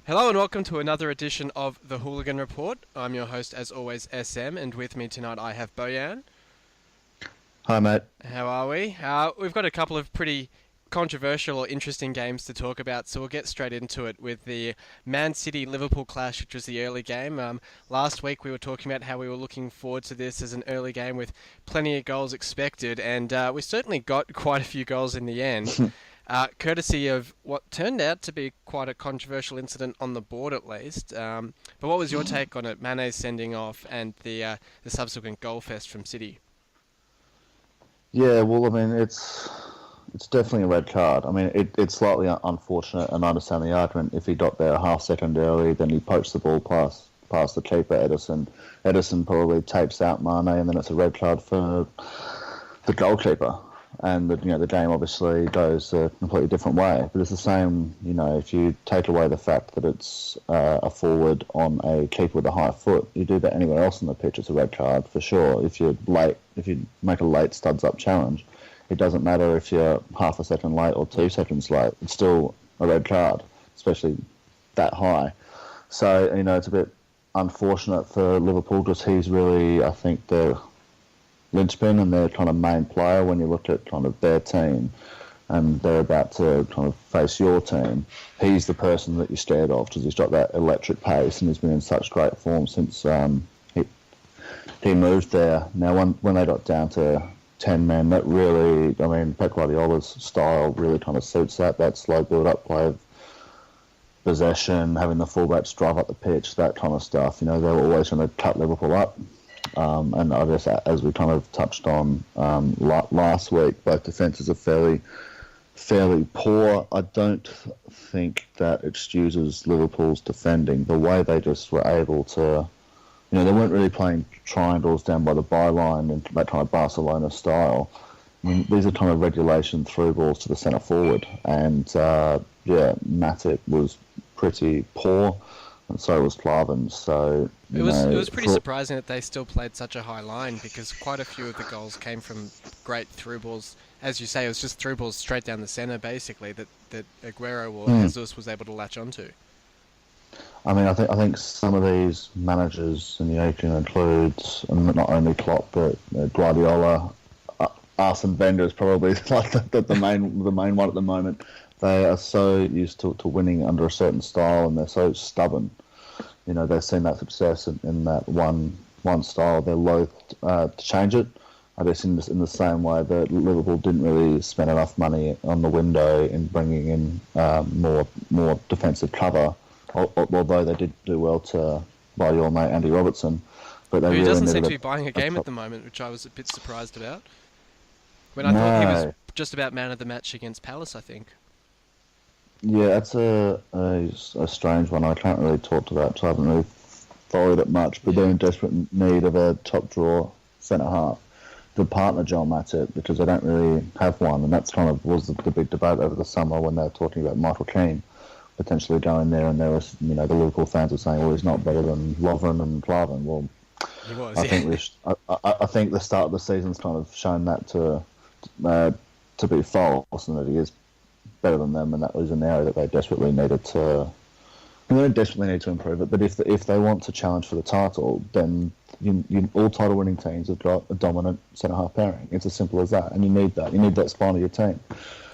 Hello and welcome to another edition of the Hooligan Report. I'm your host, as always, SM, and with me tonight I have Bojan. Hi, mate. How are we? We've got a couple of pretty controversial or interesting games to talk about, so we'll get straight into it with the Man City-Liverpool clash, which was the early game. Last week we were talking about how we were looking forward to this as an early game with plenty of goals expected, and we certainly got quite a few goals in the end. Courtesy of what turned out to be quite a controversial incident on the board, at least. But what was your take on it? Mane's sending off and the subsequent goal fest from City. Yeah, well, I mean, it's definitely a red card. I mean, it's slightly unfortunate, and I understand the argument. If he got there a half second early, then he poached the ball past the keeper, Edison. Edison probably tapes out Mane, and then it's a red card for the goalkeeper. And the game obviously goes a completely different way. But it's the same, if you take away the fact that it's a forward on a keeper with a high foot, you do that anywhere else on the pitch, it's a red card for sure. If you make a late studs up challenge, it doesn't matter if you're half a second late or 2 seconds late. It's still a red card, especially that high. So it's a bit unfortunate for Liverpool because he's really, I think, the linchpin and their kind of main player when you look at kind of their team and they're about to kind of face your team. He's the person that you're scared of because he's got that electric pace and he's been in such great form since he moved there. Now, when they got down to 10 men, that really, I mean, Pep Guardiola's style really kind of suits that slow build-up play of possession, having the fullbacks drive up the pitch, that kind of stuff. They were always going to cut Liverpool up. And I guess as we kind of touched on last week, both defences are fairly poor. I don't think that excuses Liverpool's defending. The way they just were able to, they weren't really playing triangles down by the byline in that kind of Barcelona style. I mean, these are kind of regulation through balls to the centre forward. And, Matip was pretty poor. And so was Klavan. So It was pretty surprising that they still played such a high line because quite a few of the goals came from great through balls. As you say, it was just through balls straight down the centre, basically, that Aguero or Jesus was able to latch onto. I mean, I think some of these managers, and you can include not only Klopp but Guardiola, Arsene Wenger is probably like the main one at the moment. They are so used to winning under a certain style, and they're so stubborn. They've seen that success in that one style. They're loath to change it. I guess in the same way that Liverpool didn't really spend enough money on the window in bringing in more defensive cover, although they did do well to buy your mate Andy Robertson. But they Who really doesn't seem needed to be buying a game at the moment, which I was a bit surprised about. When I no. thought he was just about man of the match against Palace, I think. Yeah, that's a strange one. I can't really talk to that, so I haven't really followed it much. But they're in desperate need of a top draw centre half to partner Joel Matip because they don't really have one, and that's kind of was the big debate over the summer when they were talking about Michael Keane potentially going there, and there was the Liverpool fans were saying, well, he's not better than Lovren and Klavan. Well, He was. I think I think the start of the season's kind of shown that to be false, and that he is better than them, and that was an area that they desperately needed to. And they desperately need to improve it. But if they want to challenge for the title, then all title-winning teams have got a dominant centre-half pairing. It's as simple as that, and you need that. You need that spine of your team.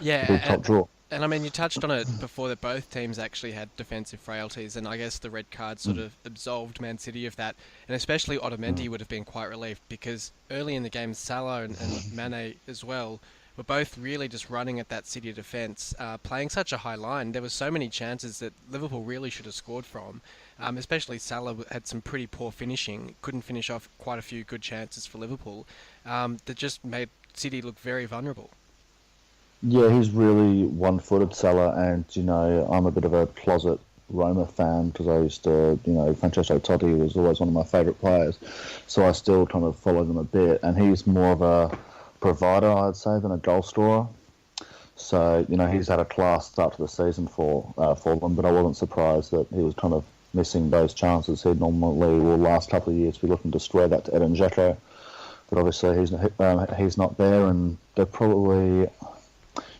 Yeah, to be top draw. And I mean, you touched on it before that both teams actually had defensive frailties, and I guess the red card sort of absolved Man City of that, and especially Otamendi would have been quite relieved because early in the game, Salah and Mane as well were both really just running at that City defence, playing such a high line. There were so many chances that Liverpool really should have scored from, especially Salah had some pretty poor finishing, couldn't finish off quite a few good chances for Liverpool, that just made City look very vulnerable. Yeah, he's really one-footed, Salah, and I'm a bit of a closet Roma fan because I used to, Francesco Totti was always one of my favourite players, so I still kind of follow them a bit, and he's more of a provider, I'd say, than a goal scorer. So, he's had a class start to the season for them, but I wasn't surprised that he was kind of missing those chances. He'd normally, last couple of years, be looking to square that to Edin Dzeko, but obviously he's not there, and they're probably,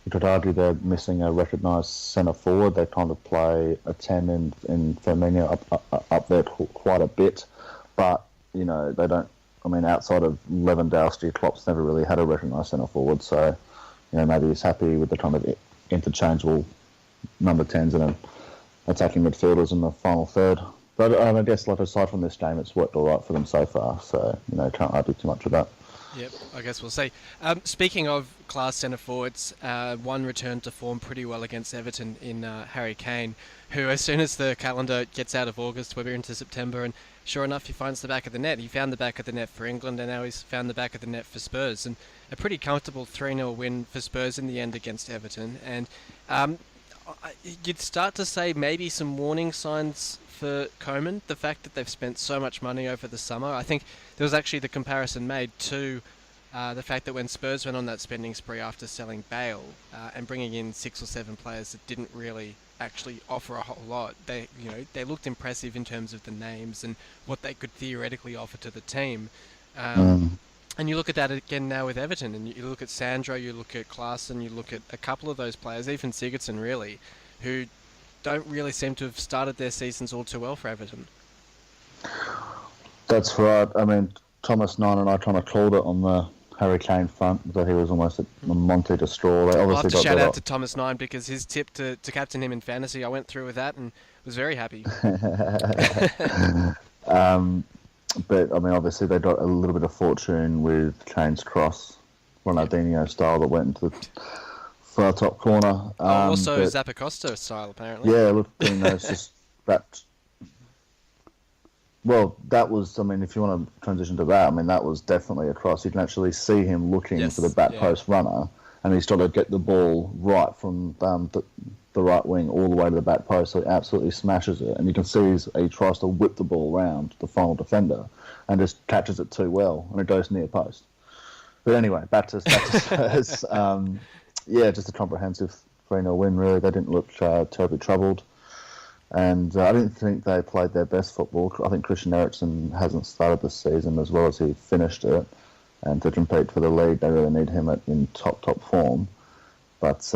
you could argue they're missing a recognised centre forward. They kind of play a 10 in Firmino up there quite a bit, but they don't. I mean, outside of Lewandowski, Klopp's never really had a recognised centre forward, so maybe he's happy with the kind of interchangeable number 10s and attacking midfielders in the final third. But I guess, aside from this game, it's worked all right for them so far, so can't argue too much with that. Yep, I guess we'll see. Speaking of class centre forwards, one returned to form pretty well against Everton in Harry Kane, who, as soon as the calendar gets out of August, we're into September, and sure enough, he finds the back of the net. He found the back of the net for England, and now he's found the back of the net for Spurs, and a pretty comfortable 3-0 win for Spurs in the end against Everton. And you'd start to say maybe some warning signs for Koeman, the fact that they've spent so much money over the summer. I think there was actually the comparison made to the fact that when Spurs went on that spending spree after selling Bale and bringing in 6 or 7 players that didn't really actually offer a whole lot, they looked impressive in terms of the names and what they could theoretically offer to the team. And you look at that again now with Everton, and you look at Sandro, you look at Klaassen, you look at a couple of those players, even Sigurdsson really, who don't really seem to have started their seasons all too well for Everton. That's right. I mean, Thomas Nine and I kind of called it on the Harry Kane front, that he was almost a Monty to straw. They I'll obviously have to got shout out to Thomas Nine, because his tip to captain him in fantasy, I went through with that and was very happy. But, I mean, obviously they got a little bit of fortune with Kane's cross, Ronaldinho style, that went into the far top corner. Also Zappacosta style, apparently. Yeah, look, it's just that. Well, that was, I mean, if you want to transition to that, I mean, that was definitely a cross. You can actually see him looking for the back post runner, and he's got to get the ball right from the right wing all the way to the back post, so he absolutely smashes it. And you can see he tries to whip the ball around the final defender and just catches it too well, and it goes near post. But anyway, back to Spurs. Just a comprehensive 3-0 win, really. They didn't look terribly troubled. And I didn't think they played their best football. I think Christian Eriksen hasn't started this season as well as he finished it. And to compete for the league, they really need him in top form. But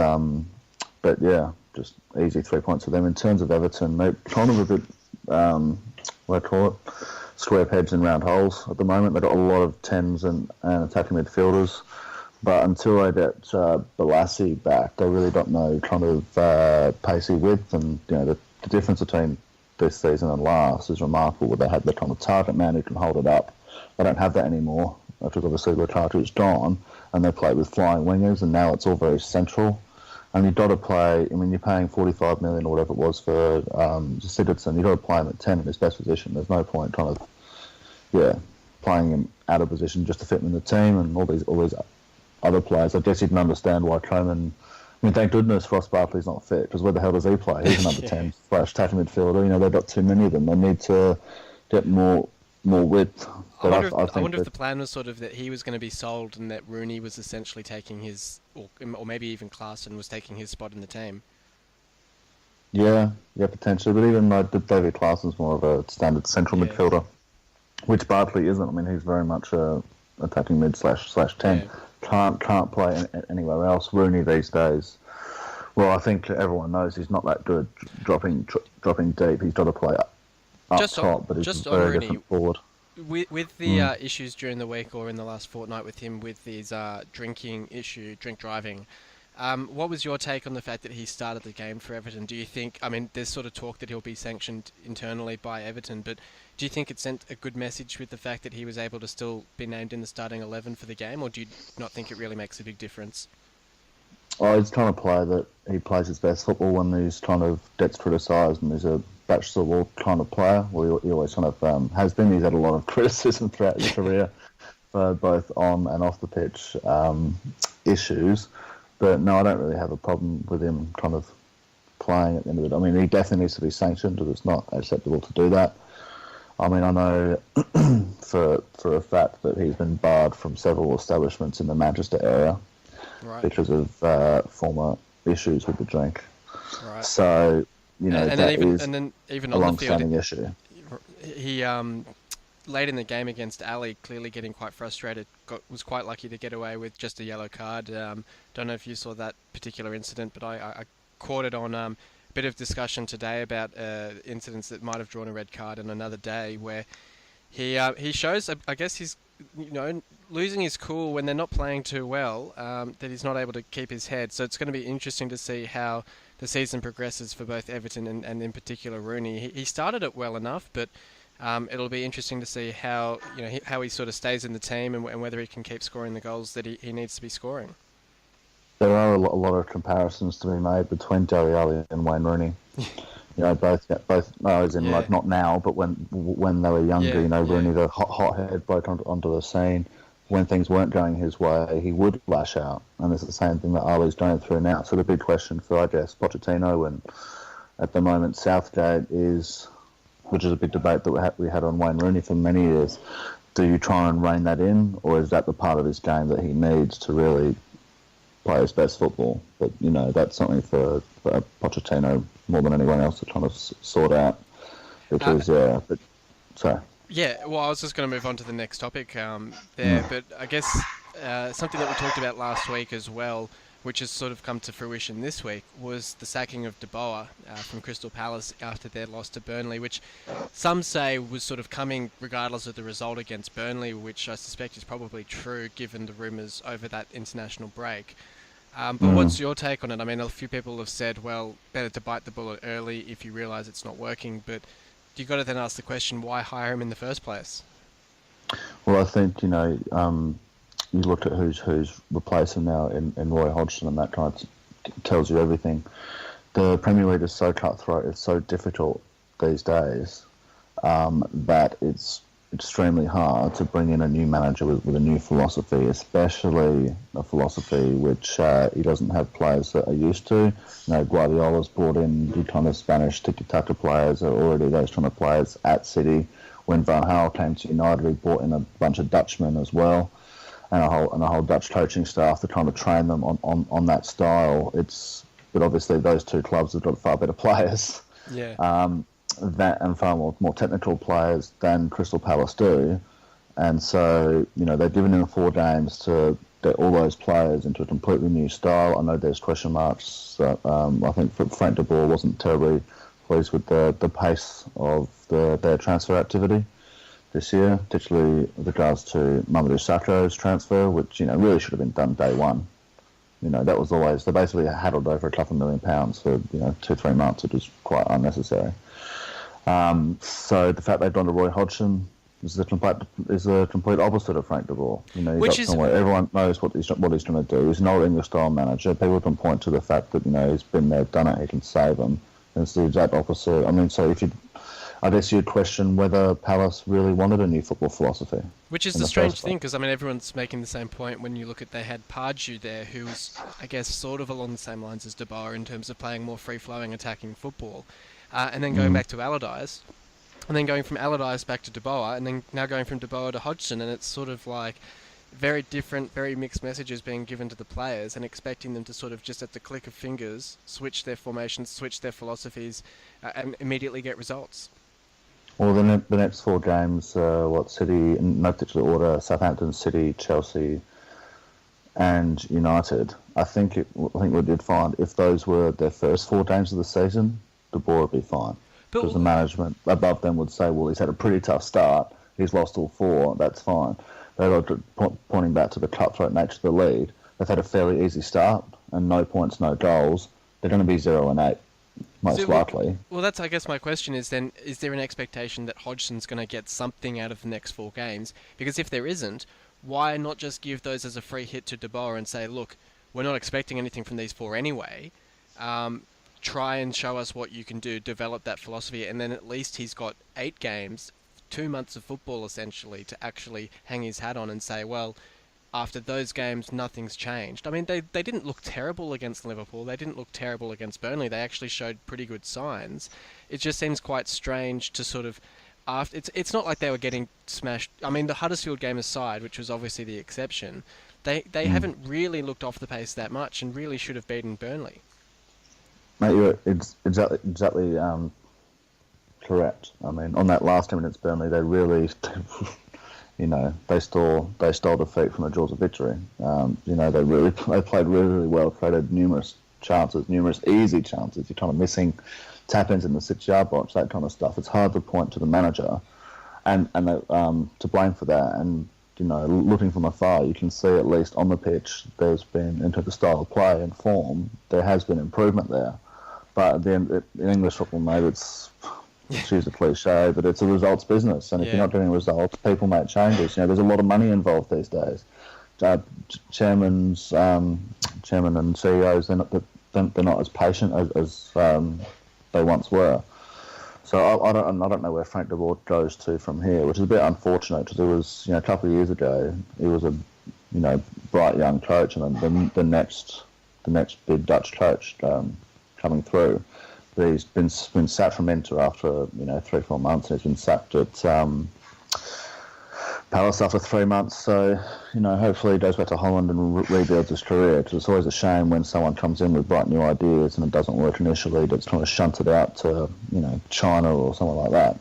yeah, just easy 3 points for them. In terms of Everton, they're kind of a bit, what do I call it, square pegs in round holes at the moment. They've got a lot of 10s and attacking midfielders. But until they get Balassi back, they really got no kind of pacey width. And the difference between this season and last is remarkable. They had the kind of target man who can hold it up. They don't have that anymore, because obviously Lukaku's gone, and they play with flying wingers, and now it's all very central. And you've got to play, I mean, you're paying 45 million or whatever it was for Sigurdsson. You've got to play him at 10 in his best position. There's no point kind of, playing him out of position just to fit him in the team, and all these other players. I guess you can understand why Koeman. I mean, thank goodness Ross Barkley's not fit, because where the hell does he play? He's an under 10 / attacking midfielder. They've got too many of them. They need to get more width. I wonder if the plan was sort of that he was going to be sold, and that Rooney was essentially taking his, or maybe even Klaassen was taking his spot in the team. Yeah, potentially. But even David Klaassen's more of a standard central midfielder, which Barkley isn't. I mean, he's very much a attacking mid / 10. Yeah. Can't play anywhere else. Rooney these days, well, I think everyone knows he's not that good dropping deep. He's got to play up top, but he's very different forward. With the issues during the week or in the last fortnight with him with his drink driving, what was your take on the fact that he started the game for Everton? Do you think, I mean, there's sort of talk that he'll be sanctioned internally by Everton, but do you think it sent a good message with the fact that he was able to still be named in the starting 11 for the game, or do you not think it really makes a big difference? Oh, he's kind of player that he plays his best football when he's kind of gets criticised, and he's a bachelor wall kind of player. Well, he always kind of has been. He's had a lot of criticism throughout his career for both on and off the pitch issues. But no, I don't really have a problem with him kind of playing at the end of it. I mean, he definitely needs to be sanctioned, because it's not acceptable to do that. I mean, I know for a fact that he's been barred from several establishments in the Manchester area because of former issues with the drink. Right. So, and then even a long-standing issue. He late in the game against Ali, clearly getting quite frustrated was quite lucky to get away with just a yellow card. Don't know if you saw that particular incident, but I caught it on a bit of discussion today about incidents that might have drawn a red card on another day, where he shows, I guess he's losing his cool when they're not playing too well, that he's not able to keep his head. So it's going to be interesting to see how the season progresses for both Everton and in particular Rooney. He started it well enough, but it'll be interesting to see how how he sort of stays in the team and whether he can keep scoring the goals that he needs to be scoring. There are a lot of comparisons to be made between Dele Alli and Wayne Rooney. Both. No, as in like not now, but when they were younger. Rooney, the hothead bloke onto the scene. When things weren't going his way, he would lash out, and it's the same thing that Ali's going through now. So the big question for, I guess, Pochettino and at the moment Southgate is, which is a big debate that we had on Wayne Rooney for many years. Do you try and rein that in, or is that the part of his game that he needs to really play his best football? But that's something for Pochettino more than anyone else to try to sort out. Because Yeah, well, I was just going to move on to the next topic but I guess something that we talked about last week as well, which has sort of come to fruition this week, was the sacking of De Boer from Crystal Palace after their loss to Burnley, which some say was sort of coming regardless of the result against Burnley, which I suspect is probably true given the rumours over that international break. But what's your take on it? I mean, a few people have said, well, better to bite the bullet early if you realise it's not working, but you've got to then ask the question, why hire him in the first place? Well, I think, you looked at who's replaced him now in Roy Hodgson, and that kind of tells you everything. The Premier League is so cutthroat, it's so difficult these days that it's extremely hard to bring in a new manager with a new philosophy, especially a philosophy which he doesn't have players that are used to. Guardiola's brought in the kind of Spanish tiki-taka players, are already those kind of players at City. When Van Gaal came to United, he brought in a bunch of Dutchmen as well, and a whole Dutch coaching staff to kind of train them on that style. But obviously those two clubs have got far better players. Yeah. That and far more technical players than Crystal Palace do, and so they've given him 4 games to get all those players into a completely new style. I know there's question marks. I think Frank De Boer wasn't terribly pleased with the pace of their transfer activity this year, particularly with regards to Mamadou Sakho's transfer, which really should have been done day one. That was always, they basically haddled over a couple of £1 million for 2-3 months, which was quite unnecessary. So the fact they've gone to Roy Hodgson is the complete opposite of Frank De Boer. Everyone knows what he's trying to do. He's an old English style manager. People can point to the fact that he's been there, done it. He can save them. And it's the exact opposite. I mean, so I guess you'd question whether Palace really wanted a new football philosophy. Which is the strange thing, because everyone's making the same point when you look at they had Pardew there, who's I guess sort of along the same lines as De Boer in terms of playing more free-flowing attacking football. And then going back to Allardyce, and then going from Allardyce back to De Boer, and then now going from De Boer to Hodgson, and it's sort of like very different, very mixed messages being given to the players, and expecting them to sort of just at the click of fingers switch their formations, switch their philosophies, and immediately get results. Well, the next 4 games, City, in no particular order, Southampton, City, Chelsea, and United. I think we did find if those were their first 4 games of the season, De Boer would be fine. Because the management above them would say, well, he's had a pretty tough start. He's lost all 4. That's fine. They're pointing back to the cutthroat nature of the league. They've had a fairly easy start and no points, no goals. They're going to be 0-8, most likely. Well, that's, I guess, my question is then, is there an expectation that Hodgson's going to get something out of the next 4 games? Because if there isn't, why not just give those as a free hit to De Boer and say, look, we're not expecting anything from these 4 anyway. Try and show us what you can do, develop that philosophy, and then at least he's got 8 games, 2 months of football essentially, to actually hang his hat on and say, well, after those games, nothing's changed. I mean, they didn't look terrible against Liverpool. They didn't look terrible against Burnley. They actually showed pretty good signs. It just seems quite strange to sort of... It's not like they were getting smashed. I mean, the Huddersfield game aside, which was obviously the exception, they haven't really looked off the pace that much and really should have beaten Burnley. Mate, you're exactly correct. I mean, on that last 10 minutes, Burnley, they really... they stole defeat from the jaws of victory. They played really, really well, created numerous chances, numerous easy chances. You're kind of missing tap-ins in the 6-yard box, that kind of stuff. It's hard to point to the manager and to blame for that. And looking from afar, you can see at least on the pitch, there's been, into the style of play and form, there has been improvement there. But then in English football, maybe it's use a cliche, but it's a results business. And if you're not getting results, people make changes. There's a lot of money involved these days. Chairman and CEOs, they're not as patient as they once were. So I don't know where Frank De Boer goes to from here, which is a bit unfortunate because it was a couple of years ago he was a bright young coach, and then the next big Dutch coach coming through. But he's been sacked from Inter after 3-4 months, and he's been sacked at Palace after 3 months. So hopefully he goes back to Holland and rebuilds his career, because it's always a shame when someone comes in with bright new ideas and it doesn't work initially, that's kind of shunted out to China or something like that.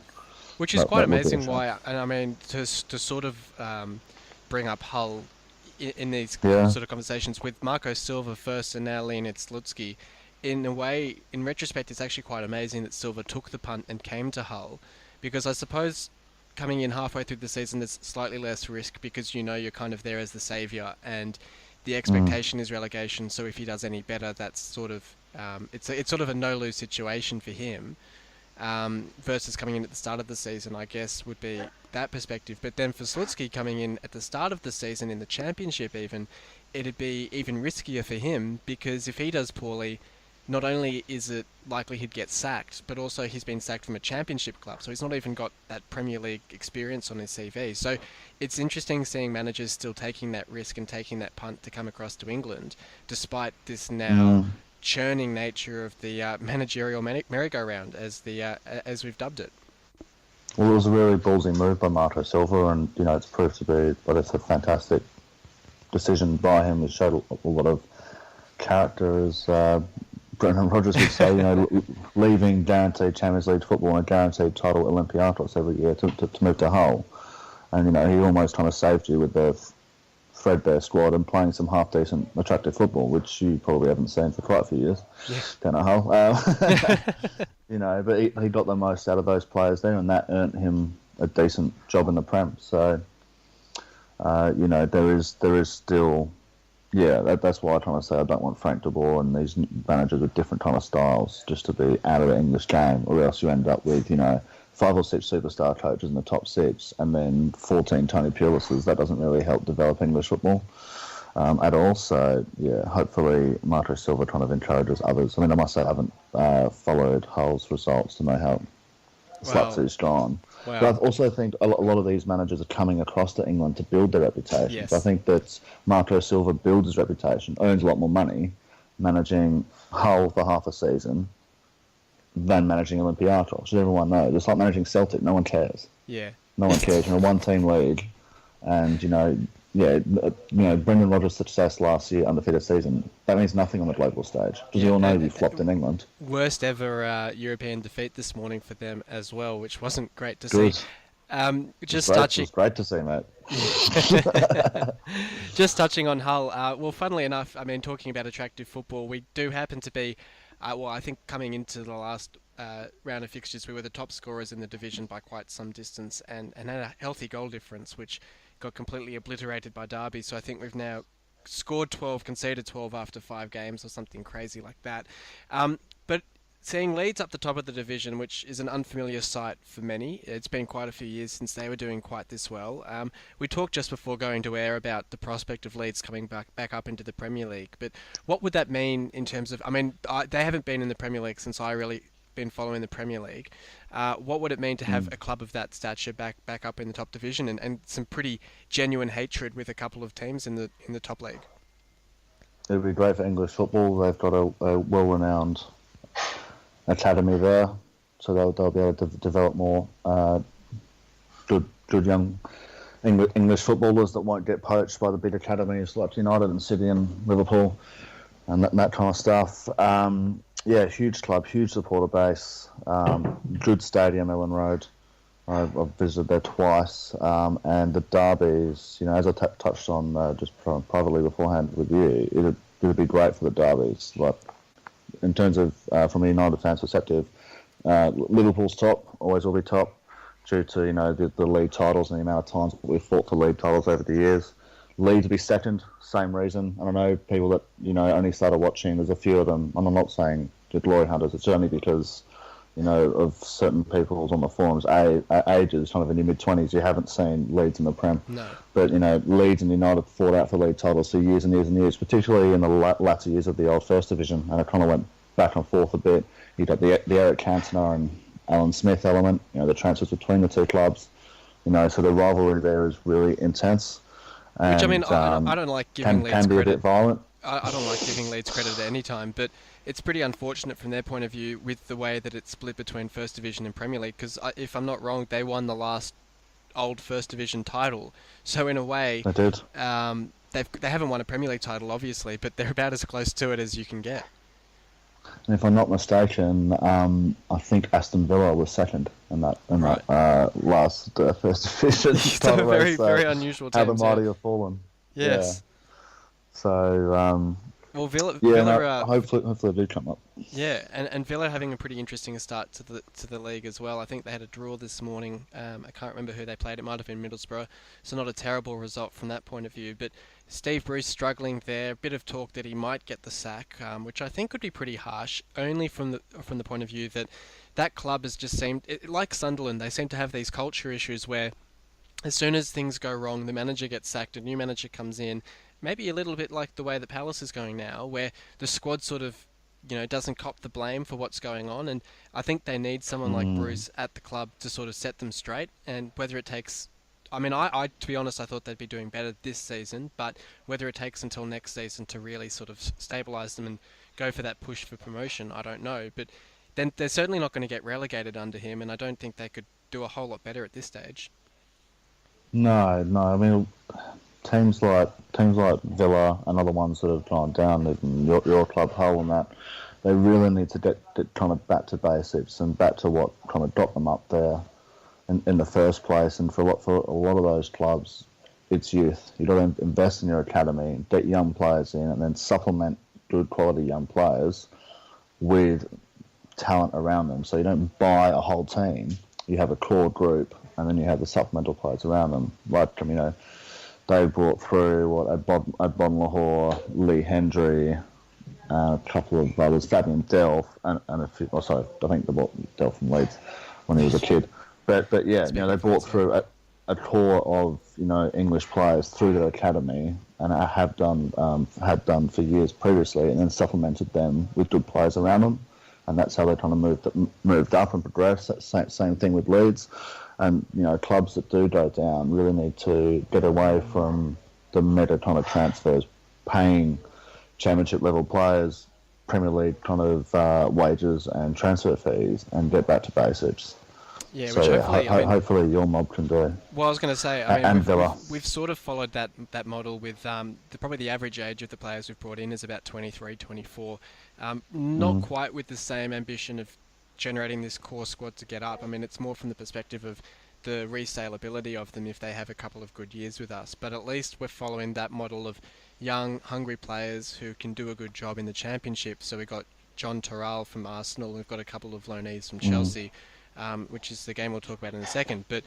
Which is quite amazing. Why? And I mean, to sort of bring up Hull in these sort of conversations with Marco Silva first and now Leonid Slutsky. In a way, in retrospect, it's actually quite amazing that Silva took the punt and came to Hull, because I suppose coming in halfway through the season, there's slightly less risk because you're kind of there as the saviour, and the expectation is relegation. So if he does any better, that's sort of it's sort of a no-lose situation for him. Versus coming in at the start of the season, I guess, would be that perspective. But then for Slutsky coming in at the start of the season in the championship, it'd be even riskier for him, because if he does poorly, not only is it likely he'd get sacked, but also he's been sacked from a championship club, so he's not even got that Premier League experience on his CV. So it's interesting seeing managers still taking that risk and taking that punt to come across to England, despite this now churning nature of the managerial merry-go-round, as we've dubbed it. Well, it was a really ballsy move by Marco Silva, and it's proved to be, but it's a fantastic decision by him. It showed a lot of character, as Brendan Rodgers would say, leaving guaranteed Champions League football and a guaranteed title at Olympiacos every year to move to Hull. And, he almost kind of saved you with the threadbare squad and playing some half-decent, attractive football, which you probably haven't seen for quite a few years down at Hull. But he got the most out of those players there, and that earned him a decent job in the Prem. So, there is still... Yeah, that's why I'm trying to say I don't want Frank De Boer and these managers with different kind of styles just to be out of the English game, or else you end up with, 5 or 6 superstar coaches in the top 6 and then 14 Tony Pulises. That doesn't really help develop English football at all. So, hopefully Marco Silva kind of encourages others. I mean, I must say I haven't followed Hull's results to know how Slutsy's gone. Wow. But I also think a lot of these managers are coming across to England to build their reputations. Yes. I think that Marco Silva builds his reputation, earns a lot more money managing Hull for half a season than managing Olympiacos. As everyone knows, it's like managing Celtic. No one cares. Yeah. No one cares. One-team league, and Brendan Rodgers' success last year, undefeated season, that means nothing on the global stage, because you all know he flopped in England. Worst ever European defeat this morning for them as well, which wasn't great to see. It's great to see, mate. Just touching on Hull. Well, funnily enough, I mean, talking about attractive football, we do happen to be, I think coming into the last round of fixtures, we were the top scorers in the division by quite some distance, and had a healthy goal difference, which got completely obliterated by Derby. So I think we've now scored 12, conceded 12 after 5 games or something crazy like that. But seeing Leeds up the top of the division, which is an unfamiliar sight for many, it's been quite a few years since they were doing quite this well. We talked just before going to air about the prospect of Leeds coming back up into the Premier League. But what would that mean in terms of... I mean, they haven't been in the Premier League since I really been following the Premier League. What would it mean to have a club of that stature back up in the top division, and some pretty genuine hatred with a couple of teams in the top league? It would be great for English football. They've got a well-renowned academy there, so they'll be able to develop more good young English footballers that won't get poached by the big academies like United and City and Liverpool and that kind of stuff. Huge club, huge supporter base, good stadium, Ellen Road. I've visited there twice, and the derbies, as I touched on just privately beforehand with you, it'd be great for the derbies. Like in terms of from a United fans' perspective, Liverpool's top, always will be top, due to the league titles and the amount of times that we've fought for league titles over the years. Leeds will be second, same reason. And I know people that only started watching. There's a few of them, and I'm not saying the glory hunters. It's only because of certain people on the forums, ages, kind of in your mid-20s, you haven't seen Leeds in the Prem. No. But, Leeds and United fought out for league titles for years and years and years, particularly in the latter years of the old First Division, and it kind of went back and forth a bit. You got the Eric Cantona and Alan Smith element, the transfers between the two clubs, so the rivalry there is really intense. And, Which, I mean, I don't like giving Leeds can be credit. A bit violent. I don't like giving Leeds credit at any time, but it's pretty unfortunate from their point of view with the way that it's split between First Division and Premier League, because if I'm not wrong, they won the last old First Division title. So in a way, They did. They haven't won a Premier League title, obviously, but they're about as close to it as you can get. And if I'm not mistaken, I think Aston Villa was second in that last First Division So title very, race. So very unusual how the teams. mighty have fallen. Yes. Yeah. So Well, Villa, hopefully they do come up. Yeah, and Villa having a pretty interesting start to the league as well. I think they had a draw this morning. I can't remember who they played. It might have been Middlesbrough, so not a terrible result from that point of view. But Steve Bruce struggling there. A bit of talk that he might get the sack, which I think would be pretty harsh. Only from the point of view that club has just seemed like Sunderland. They seem to have these culture issues where as soon as things go wrong, the manager gets sacked, a new manager comes in. Maybe a little bit like the way that Palace is going now, where the squad sort of, doesn't cop the blame for what's going on. And I think they need someone like Bruce at the club to sort of set them straight. And whether it takes, I mean, I to be honest, I thought they'd be doing better this season, but whether it takes until next season to really sort of stabilise them and go for that push for promotion, I don't know. But then they're certainly not going to get relegated under him, and I don't think they could do a whole lot better at this stage. No. I mean, teams like Villa and other ones that have gone down, even your club Hull and that, they really need to get kind of back to basics and back to what kind of got them up there in the first place. And for a lot of those clubs, it's youth. You've got to invest in your academy, get young players in, and then supplement good quality young players with talent around them. So you don't buy a whole team. You have a core group, and then you have the supplemental players around them. Like, they brought through Adbon Lahore, Lee Hendry, a couple of others, Fabian Delph, and a few. Oh, sorry, I think they bought Delph from Leeds when he was a kid. But yeah, they brought through a core of English players through their academy, and had done for years previously, and then supplemented them with good players around them, and that's how they kind of moved up and progressed. Same thing with Leeds. And clubs that do go down really need to get away from the meta kind of transfers, paying championship level players Premier League kind of wages and transfer fees, and get back to basics. Yeah, so which hopefully your mob can do. Well, I was going to say, we've sort of followed that model with probably the average age of the players we've brought in is about 23, 24. Not quite with the same ambition of generating this core squad to get up. I mean, it's more from the perspective of the resaleability of them if they have a couple of good years with us. But at least we're following that model of young, hungry players who can do a good job in the Championship. So we've got John Terrell from Arsenal. We've got a couple of loanees from Chelsea, which is the game we'll talk about in a second. But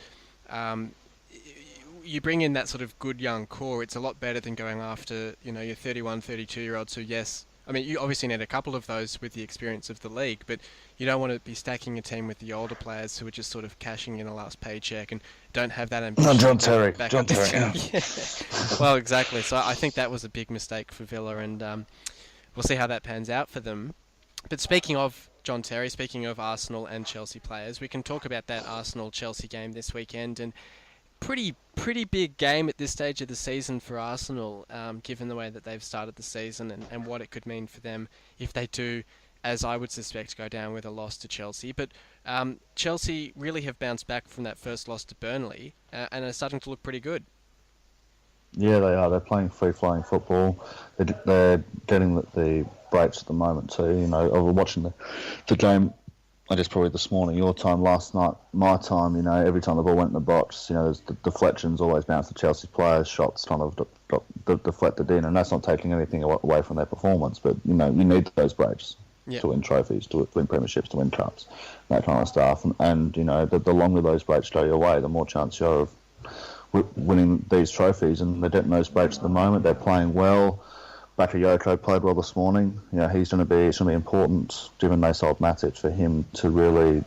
you bring in that sort of good young core, it's a lot better than going after, your 31, 32-year-olds who, yes, I mean, you obviously need a couple of those with the experience of the league, but you don't want to be stacking a team with the older players who are just sort of cashing in a last paycheck and don't have that ambition. John Terry. Yeah. Well, exactly. So I think that was a big mistake for Villa, and we'll see how that pans out for them. But speaking of John Terry, speaking of Arsenal and Chelsea players, we can talk about that Arsenal-Chelsea game this weekend, and pretty big game at this stage of the season for Arsenal, given the way that they've started the season and what it could mean for them if they do, as I would suspect, go down with a loss to Chelsea. But Chelsea really have bounced back from that first loss to Burnley and are starting to look pretty good. Yeah, they are. They're playing free-flowing football. They're getting the breaks at the moment too. I was watching the game I guess probably this morning, your time, last night, my time, every time the ball went in the box, there's the deflections always bounce to Chelsea players, shots kind of got deflected in, and that's not taking anything away from their performance, but, you need those breaks to win trophies, to win premierships, to win cups, that kind of stuff. And the longer those breaks go your way, the more chance you have of winning these trophies, and they're getting those breaks at the moment. They're playing well. Bakayoko played well this morning. He's going to be important, given they sold Matic, for him to really,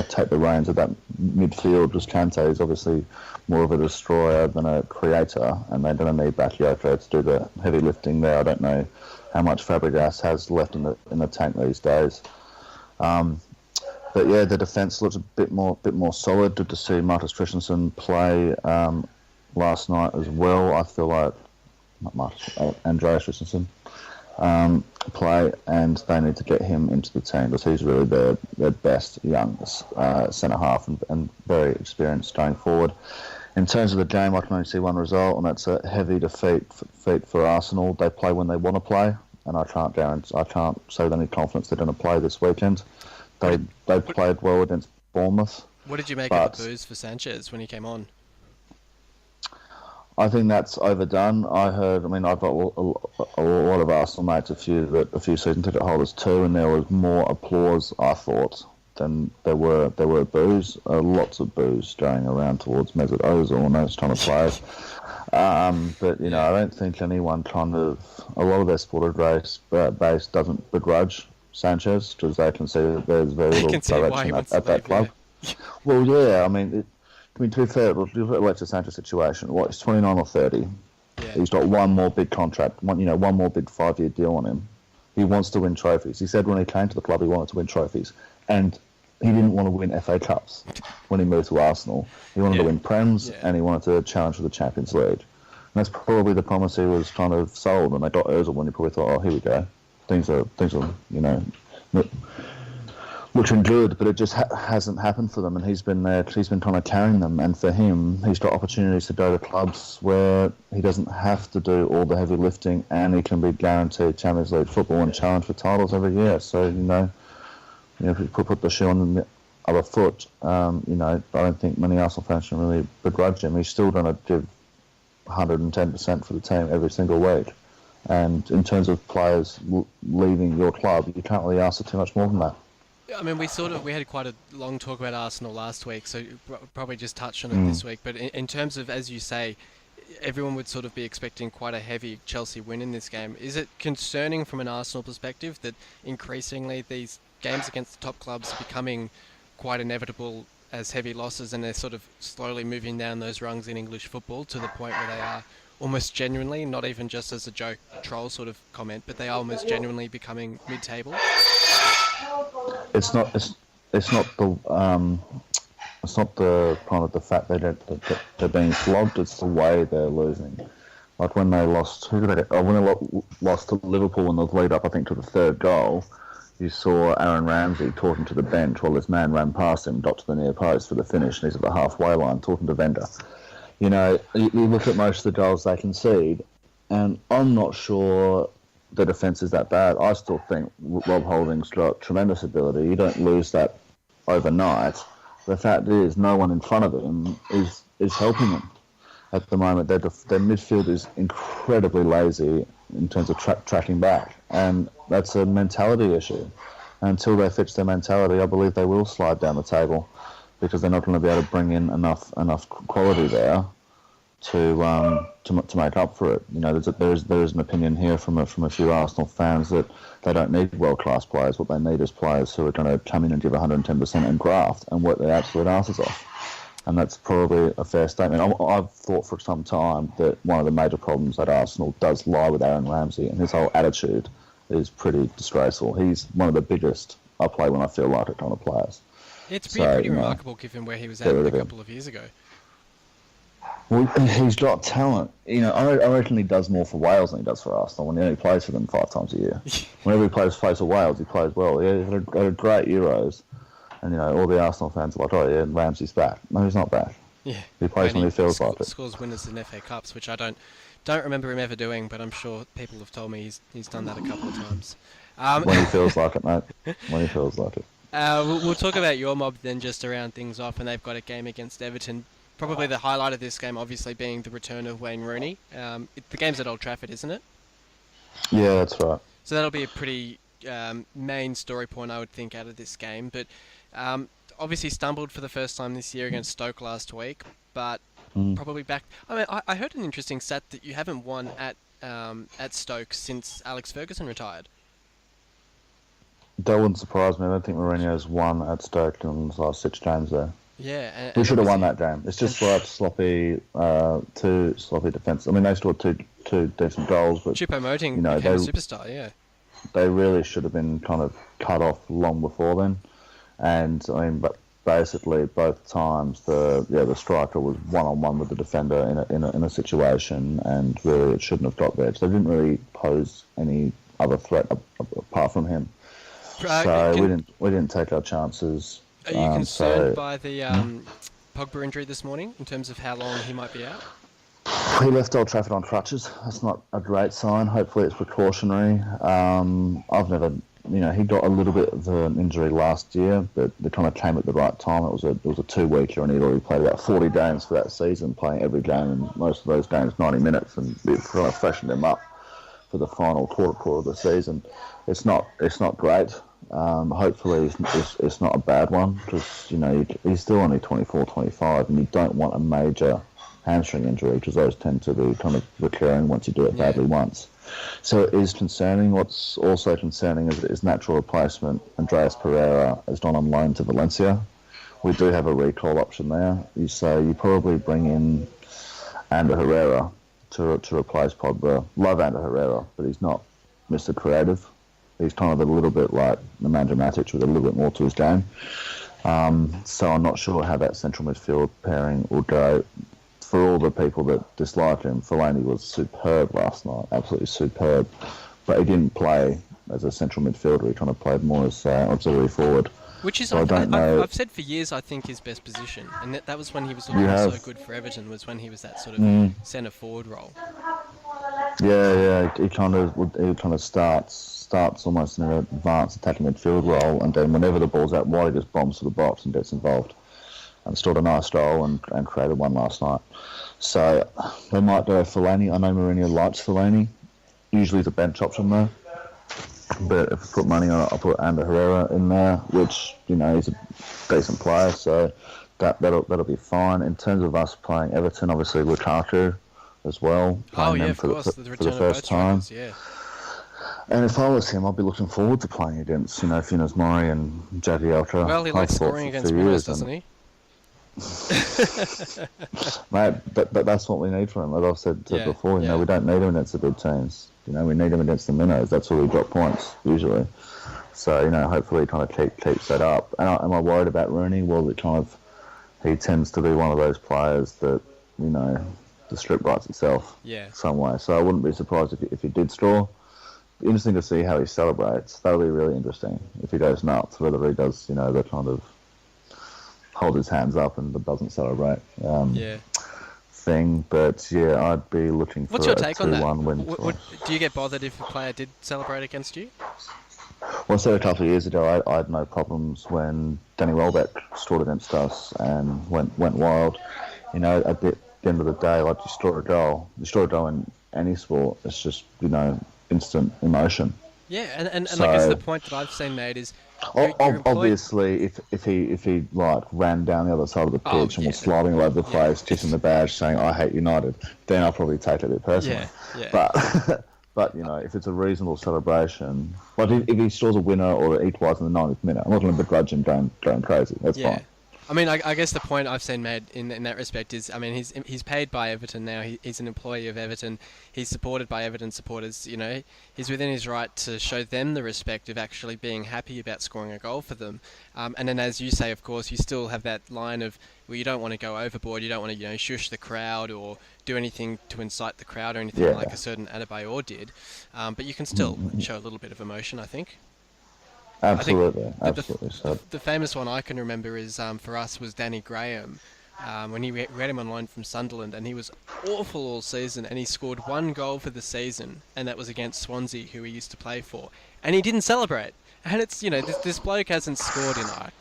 take the reins of that midfield. Because Kante is obviously more of a destroyer than a creator, and they're going to need Bakayoko to do the heavy lifting there. I don't know how much Fabregas has left in the tank these days. But yeah, the defence looks a bit more solid. Good to see Marcus Christensen play last night as well. I feel like Andreas Christensen play, and they need to get him into the team because he's really their best young centre half and very experienced going forward. In terms of the game, I can only see one result, and that's a heavy defeat for Arsenal. They play when they want to play, and I can't say with any confidence they're going to play this weekend. They played well against Bournemouth. What did you make of the booze for Sanchez when he came on? I think that's overdone. I've got a lot of Arsenal mates, a few season ticket holders too, and there was more applause, I thought, than there were boos. Lots of boos going around towards Mesut Ozil and those kind of players. But I don't think anyone a lot of their supporter base doesn't begrudge Sanchez, because they can see that there's very little direction at that club. Yeah. Well, yeah, to be fair, look at the Alexis Sanchez situation. He's 29 or 30. Yeah. He's got one more big contract, one more big 5-year deal on him. He wants to win trophies. He said when he came to the club he wanted to win trophies, and he didn't want to win FA Cups when he moved to Arsenal. He wanted to win Prems, and he wanted to challenge for the Champions League. And that's probably the promise he was kind of sold, and they got Ozil when he probably thought, oh, here we go. Things are looking good, but it just hasn't happened for them, and he's been there. He's been kind of carrying them, and for him, he's got opportunities to go to clubs where he doesn't have to do all the heavy lifting, and he can be guaranteed Champions League football and challenge for titles every year. So if you put the shoe on the other foot, I don't think many Arsenal fans can really begrudge him. He's still going to give 110% for the team every single week. And in terms of players leaving your club, you can't really ask for too much more than that. We had quite a long talk about Arsenal last week, so probably just touched on it this week. But in terms of, as you say, everyone would sort of be expecting quite a heavy Chelsea win in this game. Is it concerning from an Arsenal perspective that increasingly these games against the top clubs are becoming quite inevitable as heavy losses, and they're sort of slowly moving down those rungs in English football to the point where they are almost genuinely, not even just as a joke troll sort of comment, but they are almost genuinely becoming mid-table? It's not the kind of the fact that they're being flogged. It's the way they're losing. Like when they lost, when they lost to Liverpool in the lead up, I think, to the third goal. You saw Aaron Ramsey talking to the bench while this man ran past him, got to the near post for the finish, and he's at the halfway line talking to Vendor. You look at most of the goals they concede, and I'm not sure the defence is that bad. I still think Rob Holding's got tremendous ability. You don't lose that overnight. The fact is, no one in front of him is helping him at the moment. Their midfield is incredibly lazy in terms of tracking back, and that's a mentality issue. And until they fix their mentality, I believe they will slide down the table, because they're not going to be able to bring in enough quality there to make up for it. There is an opinion here from a few Arsenal fans that they don't need world-class players. What they need is players who are going to come in and give 110% and graft and work their absolute asses off. And that's probably a fair statement. I've thought for some time that one of the major problems at Arsenal does lie with Aaron Ramsey, and his whole attitude is pretty disgraceful. He's one of the biggest I play when I feel like it kind of players. It's pretty remarkable given where he was at a couple of years ago. Well, he's got talent. I reckon he does more for Wales than he does for Arsenal. When he only plays for them 5 times a year. Whenever he plays for Wales, he plays well. He had a great Euros. And, all the Arsenal fans are like, oh, yeah, Ramsey's back. No, he's not back. Yeah. He plays when he feels like it. Scores winners in FA Cups, which I don't remember him ever doing, but I'm sure people have told me he's done that a couple of times. When he feels like it, mate. When he feels like it. We'll talk about your mob then, just to round things off, and they've got a game against Everton. Probably the highlight of this game, obviously, being the return of Wayne Rooney. The game's at Old Trafford, isn't it? Yeah, that's right. So that'll be a pretty main story point, I would think, out of this game. But obviously stumbled for the first time this year against Stoke last week, but probably back. I mean, I heard an interesting stat that you haven't won at Stoke since Alex Ferguson retired. That wouldn't surprise me. I don't think Mourinho's won at Stoke in his last 6 games there. Yeah, We should have won that game. It's just like two sloppy defence. I mean, they scored two decent goals, but Choupo-Moting became a superstar. Yeah, they really should have been kind of cut off long before then. And I mean, but basically both times the striker was one-on-one with the defender in a situation, and really it shouldn't have got there. So they didn't really pose any other threat apart from him. So we didn't take our chances. Are you concerned by the Pogba injury this morning in terms of how long he might be out? He left Old Trafford on crutches. That's not a great sign. Hopefully it's precautionary. I've never, he got a little bit of an injury last year, but it kind of came at the right time. It was a 2-weeker, and he'd already played about 40 games for that season, playing every game, and most of those games 90 minutes, and it kind of freshened him up for the final quarter of the season. It's not great. Hopefully it's not a bad one, because he's still only 24, 25, and you don't want a major hamstring injury, because those tend to be kind of recurring once you do it badly once. So it is concerning. What's also concerning is that his natural replacement, Andreas Pereira, has gone on loan to Valencia. We do have a recall option there. So you probably bring in Ander Herrera to replace Pogba. Love Ander Herrera, but he's not Mr. Creative. He's kind of a little bit like Nemanja Matic with a little bit more to his game. So I'm not sure how that central midfield pairing will go. For all the people that dislike him, Fellaini was superb last night, absolutely superb. But he didn't play as a central midfielder. He kind of played more as auxiliary forward. Which is, so I've said for years, I think his best position. And that was when he was looking so good for Everton, was when he was that sort of centre-forward role. Yeah, he kind of starts almost in an advanced attacking midfield role, and then whenever the ball's out wide, he just bombs to the box and gets involved. And scored a nice goal and created one last night. So they might go Fellaini. I know Mourinho likes Fellaini. Usually the bench option though. But if I put money on it, I'll put Ander Herrera in there, which, he's a decent player, so that'll be fine. In terms of us playing Everton, obviously Lukaku as well. Oh yeah, of course, the return of both strikers, yeah. And if I was him, I'd be looking forward to playing against, Funes Mori and Jagielka. Well, he likes scoring against winners, doesn't he? Mate, but that's what we need from him. As I've said before, we don't need him against the big teams. We need him against the minnows. That's where we drop points usually. So hopefully, he kind of keeps that up. And am I worried about Rooney? Well, he tends to be one of those players that the strip writes itself some way. So I wouldn't be surprised if he did score. Interesting to see how he celebrates. That'll be really interesting if he goes nuts. Whether he does, the kind of hold his hands up and doesn't celebrate thing. But I'd be looking for What's your take on that? 2-1 win. Do you get bothered if a player did celebrate against you? Well, I said a couple of years ago, I had no problems when Danny Welbeck scored against us and went wild. At the end of the day, like, you score a goal in any sport. It's just instant emotion. Yeah, and so, I guess the point that I've seen made is obviously if he like ran down the other side of the pitch and was sliding all over the place, kissing the badge, saying "I hate United," then I'll probably take it a bit personally. But if it's a reasonable celebration, like if he scores a winner or equalises in the 90th minute, I'm not going to begrudge him going crazy. That's fine. I mean, I guess the point I've seen made in that respect is, I mean, he's paid by Everton now. He's an employee of Everton. He's supported by Everton supporters. He's within his right to show them the respect of actually being happy about scoring a goal for them. And then, as you say, of course, you still have that line of, well, you don't want to go overboard. You don't want to, shush the crowd or do anything to incite the crowd or anything like a certain Adebayor did. But you can still show a little bit of emotion, I think. Absolutely. The famous one I can remember is, for us, was Danny Graham, when we had him on loan from Sunderland, and he was awful all season, and he scored one goal for the season, and that was against Swansea, who he used to play for, and he didn't celebrate. And it's, this bloke hasn't scored in like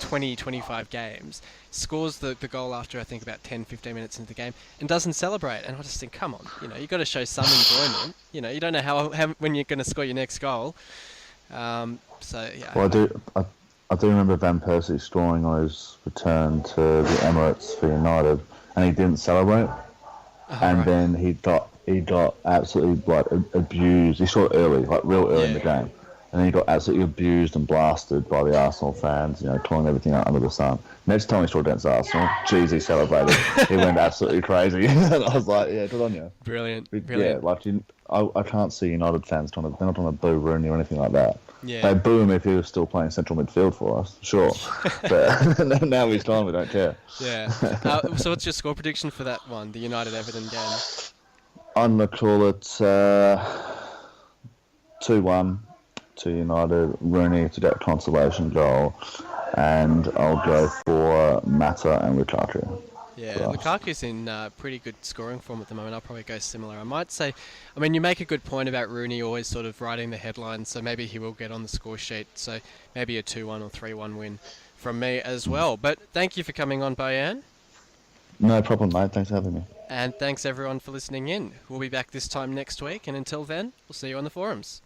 20, 25 games. Scores the goal after, I think, about 10, 15 minutes into the game and doesn't celebrate. And I just think, come on, you got to show some enjoyment. You don't know how when you're going to score your next goal. So, yeah. Well, I do remember Van Persie scoring on his return to the Emirates for United, and he didn't celebrate. And then he got absolutely like abused. He scored early, like real early in the game, and then he got absolutely abused and blasted by the Arsenal fans. Calling everything out under the sun. Next time he scored against Arsenal, geez, he celebrated. He went absolutely crazy. And I was like, yeah, good on you. Brilliant. Yeah, like I can't see United fans they're not trying to boo Rooney or anything like that. Yeah. They'd boo him if he was still playing central midfield for us, sure. But now he's gone, we don't care. Yeah. So what's your score prediction for that one, the United-Everton game? I'm going to call it 2-1 to United. Rooney to get a consolation goal. And I'll go for Mata and Lukaku. Yeah, Lukaku's in pretty good scoring form at the moment. I'll probably go similar. I might say, you make a good point about Rooney always sort of writing the headlines, so maybe he will get on the score sheet. So maybe a 2-1 or 3-1 win from me as well. But thank you for coming on, Bojan. No problem, mate. Thanks for having me. And thanks everyone for listening in. We'll be back this time next week, and until then, we'll see you on the forums.